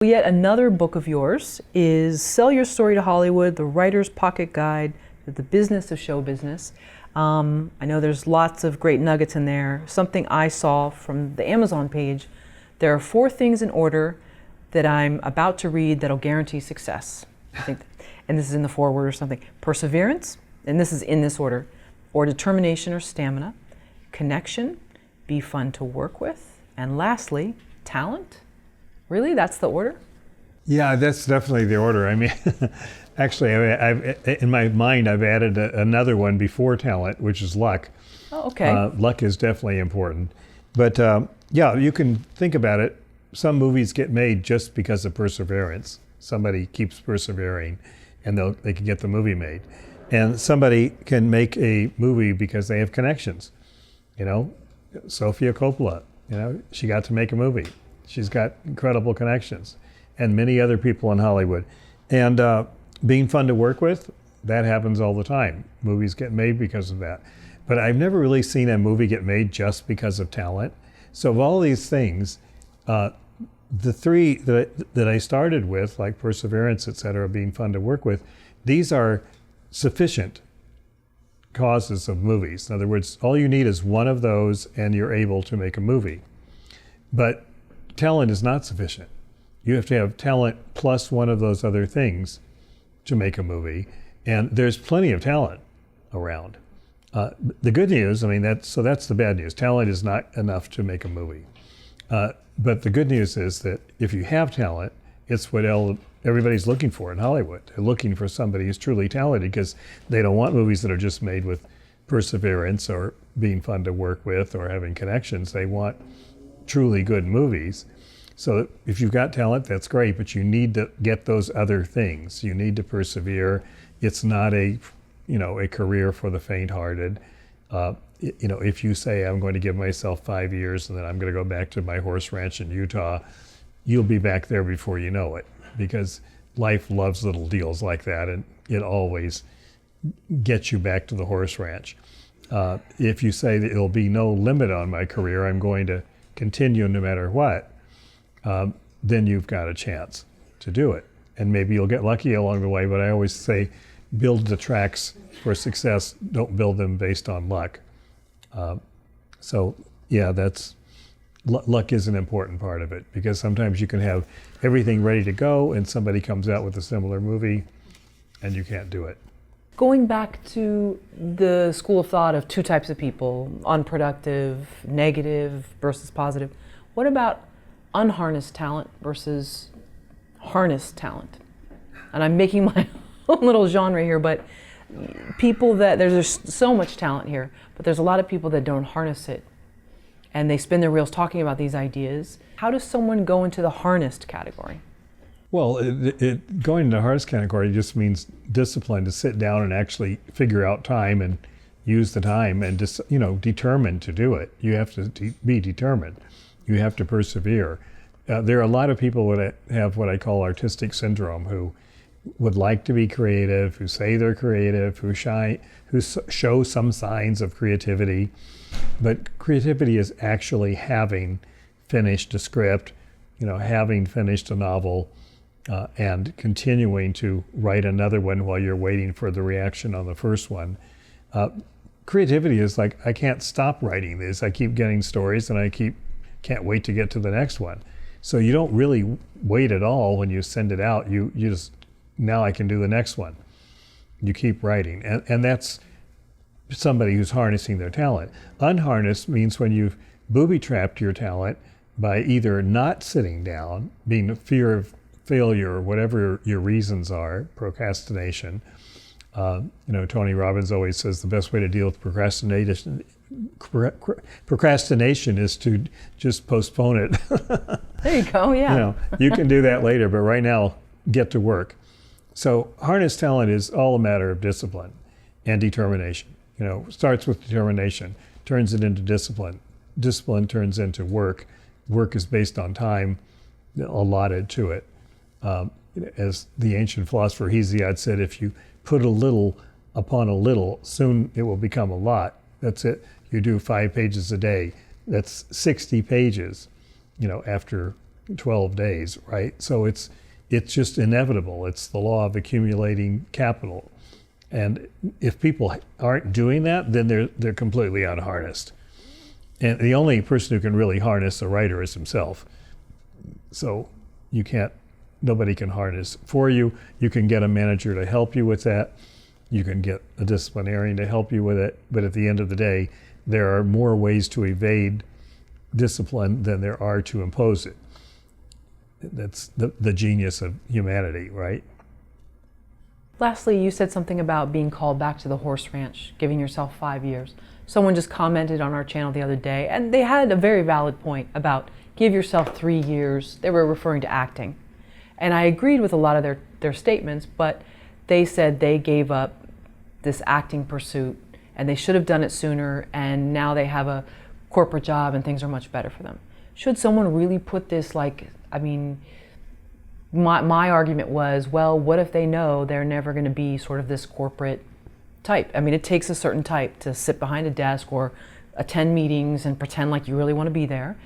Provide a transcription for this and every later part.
Yet another book of yours is Sell Your Story to Hollywood, The Writer's Pocket Guide to the Business of Show Business. I know there's lots of great nuggets in there. Something I saw from the Amazon page, there are 4 things in order that I'm about to read that'll guarantee success. I think, and this is in the foreword or something. Perseverance, and this is in this order, or determination or stamina, connection, be fun to work with, and lastly, talent. Really? That's the order? Yeah, that's definitely the order. I mean, actually, I've in my mind, I've added another one before talent, which is luck. Oh, okay. Luck is definitely important. But yeah, you can think about it. Some movies get made just because of perseverance. Somebody keeps persevering and they can get the movie made. And somebody can make a movie because they have connections. You know, Sofia Coppola, you know, she got to make a movie. She's got incredible connections, and many other people in Hollywood. And being fun to work with, that happens all the time. Movies get made because of that. But I've never really seen a movie get made just because of talent. So of all these things, the 3 that I started with, like perseverance, et cetera, being fun to work with, these are sufficient causes of movies. In other words, all you need is one of those and you're able to make a movie. But talent is not sufficient. You have to have talent plus one of those other things to make a movie. And there's plenty of talent around. The good news, I mean, that's the bad news. Talent is not enough to make a movie. But the good news is that if you have talent, it's what everybody's looking for in Hollywood. They're looking for somebody who's truly talented because they don't want movies that are just made with perseverance or being fun to work with or having connections. They want truly good movies. So if you've got talent, that's great, but you need to get those other things. You need to persevere. It's not a career for the faint-hearted. If you say, I'm going to give myself 5 years and then I'm going to go back to my horse ranch in Utah, you'll be back there before you know it, because life loves little deals like that, and it always gets you back to the horse ranch. If you say that there'll be no limit on my career, I'm going to continue no matter what, then you've got a chance to do it. And maybe you'll get lucky along the way, but I always say build the tracks for success, don't build them based on luck. So yeah, luck is an important part of it, because sometimes you can have everything ready to go and somebody comes out with a similar movie and you can't do it. Going back to the school of thought of 2 types of people, unproductive, negative versus positive, what about unharnessed talent versus harnessed talent? And I'm making my own little genre here, but people that, there's so much talent here, but there's a lot of people that don't harness it. And they spin their wheels talking about these ideas. How does someone go into the harnessed category? Well, going into the harness category just means discipline, to sit down and actually figure out time and use the time and just, determined to do it. You have to be determined. You have to persevere. There are a lot of people that have what I call artistic syndrome, who would like to be creative, who say they're creative, who show some signs of creativity. But creativity is actually having finished a script, having finished a novel, and continuing to write another one while you're waiting for the reaction on the first one. Creativity is like, I can't stop writing this. I keep getting stories and I can't wait to get to the next one. So you don't really wait at all when you send it out. You just, now I can do the next one. You keep writing. And that's somebody who's harnessing their talent. Unharnessed means when you've booby-trapped your talent by either not sitting down, being fear of failure, or whatever your reasons are, procrastination. Tony Robbins always says the best way to deal with procrastination is to just postpone it. There you go, yeah. You can do that later, but right now, get to work. So harnessed talent is all a matter of discipline and determination. Starts with determination, turns it into discipline. Discipline turns into work. Work is based on time allotted to it. As the ancient philosopher Hesiod said, if you put a little upon a little, soon it will become a lot. That's it. You do 5 pages a day. That's 60 pages, after 12 days, right? So it's just inevitable. It's the law of accumulating capital. And if people aren't doing that, then they're completely unharnessed. And the only person who can really harness a writer is himself. So nobody can harness for you. You can get a manager to help you with that. You can get a disciplinarian to help you with it. But at the end of the day, there are more ways to evade discipline than there are to impose it. That's the genius of humanity, right? Lastly, you said something about being called back to the horse ranch, giving yourself 5 years. Someone just commented on our channel the other day, and they had a very valid point about give yourself 3 years. They were referring to acting. And I agreed with a lot of their statements, but they said they gave up this acting pursuit and they should have done it sooner, and now they have a corporate job and things are much better for them. Should someone really put this, my argument was, well, what if they know they're never going to be sort of this corporate type? I mean, it takes a certain type to sit behind a desk or attend meetings and pretend like you really want to be there.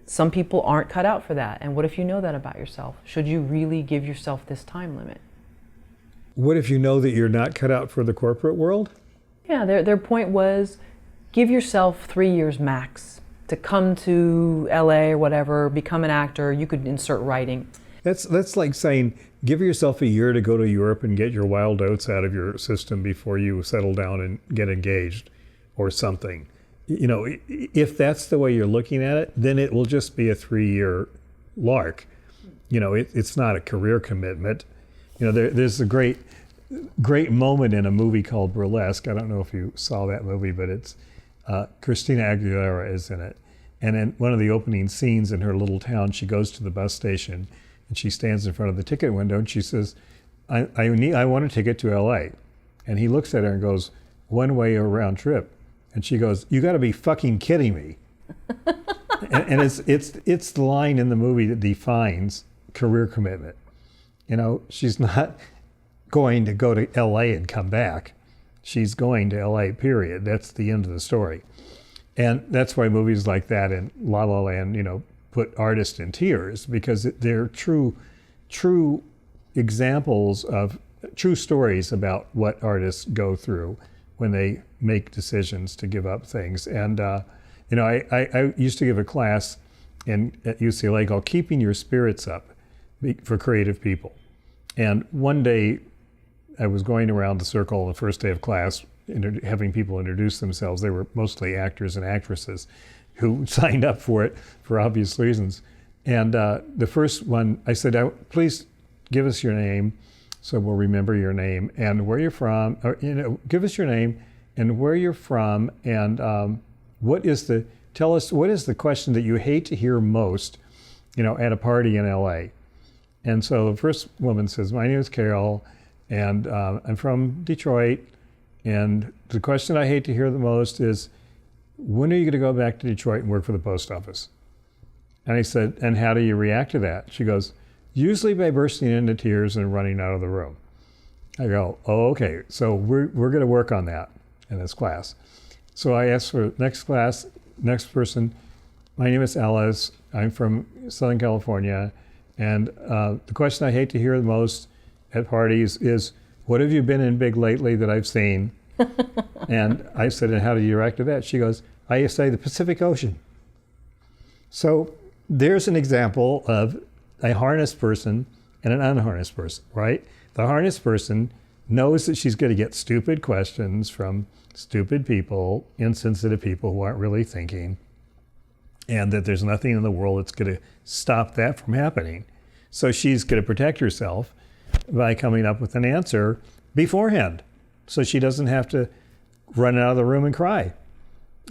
Some people aren't cut out for that. And what if you know that about yourself? Should you really give yourself this time limit? What if you know that you're not cut out for the corporate world? Yeah, their point was give yourself 3 years max to come to LA or whatever, become an actor. You could insert writing. That's like saying, give yourself a year to go to Europe and get your wild oats out of your system before you settle down and get engaged or something. You know, if that's the way you're looking at it, then it will just be a 3-year lark. You know, it's not a career commitment. You know, there's a great moment in a movie called Burlesque. I don't know if you saw that movie, but it's Christina Aguilera is in it. And in one of the opening scenes in her little town, she goes to the bus station and she stands in front of the ticket window and she says, I want a ticket to LA. And he looks at her and goes, one way or round trip. And she goes, you got to be fucking kidding me. and it's the line in the movie that defines career commitment. You know, she's not going to go to LA and come back. She's going to LA, period. That's the end of the story. And that's why movies like that and La La Land, you know, put artists in tears, because they're true examples of true stories about what artists go through when they make decisions to give up things. And you know, I used to give a class at UCLA called Keeping Your Spirits Up for Creative People. And one day I was going around the circle on the first day of class, having people introduce themselves. They were mostly actors and actresses who signed up for it for obvious reasons. And the first one, I said, please give us your name so we'll remember your name and where you're from, or, you know, give us your name and where you're from, and tell us what is the question that you hate to hear most, you know, at a party in LA. And so the first woman says, my name is Carol, and I'm from Detroit, and the question I hate to hear the most is, when are you going to go back to Detroit and work for the post office? And I said, and how do you react to that? She goes, usually by bursting into tears and running out of the room. I go, oh, okay, so we're going to work on that in this class. So I asked for next class, next person, my name is Alice, I'm from Southern California, and the question I hate to hear the most at parties is, what have you been in big lately that I've seen? And I said, and how do you react to that? She goes, I say the Pacific Ocean. So there's an example of a harnessed person and an unharnessed person, right? The harnessed person knows that she's going to get stupid questions from stupid people, insensitive people who aren't really thinking, and that there's nothing in the world that's going to stop that from happening. So she's going to protect herself by coming up with an answer beforehand, so she doesn't have to run out of the room and cry.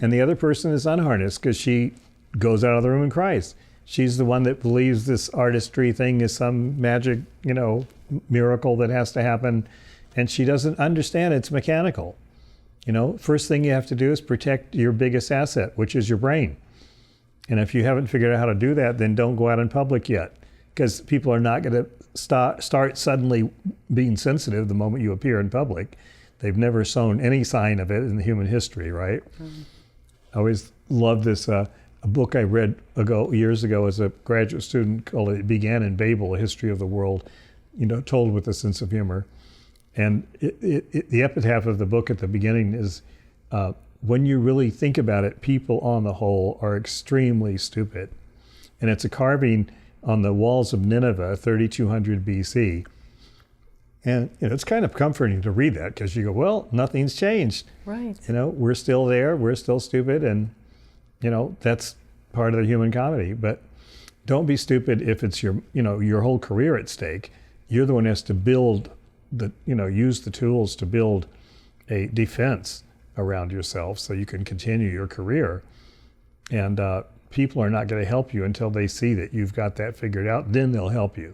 And the other person is unharnessed because she goes out of the room and cries. She's the one that believes this artistry thing is some magic, you know, miracle that has to happen, and she doesn't understand it's mechanical. You know, first thing you have to do is protect your biggest asset, which is your brain. And if you haven't figured out how to do that, then don't go out in public yet, because people are not going to start suddenly being sensitive the moment you appear in public. They've never shown any sign of it in human history, right? Mm-hmm. I always love this. A a book I read years ago as a graduate student called "It Began in Babel: A History of the World," told with a sense of humor. And the epitaph of the book at the beginning is, when you really think about it, people on the whole are extremely stupid. And it's a carving on the walls of Nineveh, 3200 BC. And it's kind of comforting to read that, because you go, well, nothing's changed. Right. We're still there, we're still stupid, and that's part of the human comedy. But don't be stupid if it's your whole career at stake. You're the one who has to build use the tools to build a defense around yourself so you can continue your career. And people are not going to help you until they see that you've got that figured out. Then they'll help you.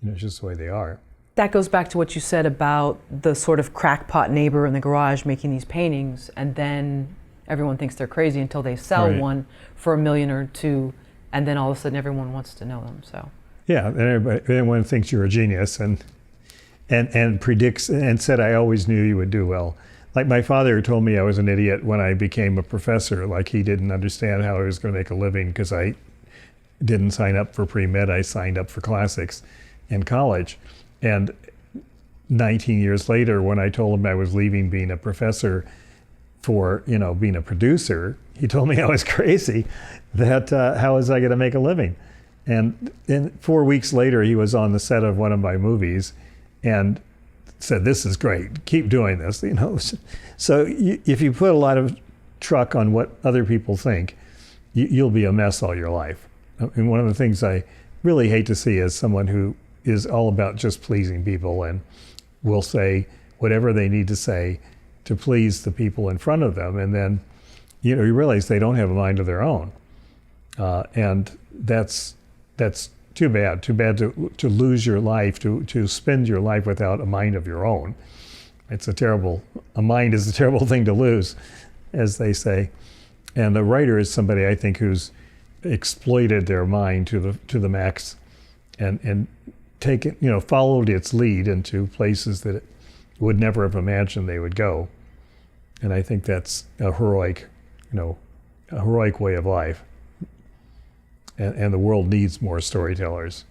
It's just the way they are. That goes back to what you said about the sort of crackpot neighbor in the garage making these paintings, and then everyone thinks they're crazy until they sell Right. one for $1 million or $2 million, and then all of a sudden everyone wants to know them. So Yeah, and everyone thinks you're a genius and predicts and said, I always knew you would do well. Like my father told me I was an idiot when I became a professor. Like he didn't understand how I was going to make a living because I didn't sign up for pre-med. I signed up for classics in college. And 19 years later, when I told him I was leaving being a professor for, being a producer, he told me I was crazy, that how was I going to make a living? And 4 weeks later, he was on the set of one of my movies and said, this is great, keep doing this, So if you put a lot of truck on what other people think, you'll be a mess all your life. And one of the things I really hate to see is someone who is all about just pleasing people and will say whatever they need to say to please the people in front of them. And then, you realize they don't have a mind of their own. And that's too bad to lose your life, to spend your life without a mind of your own. A mind is a terrible thing to lose, as they say. And the writer is somebody, I think, who's exploited their mind to the max and taken, followed its lead into places that it would never have imagined they would go. And I think that's a heroic way of life. And the world needs more storytellers.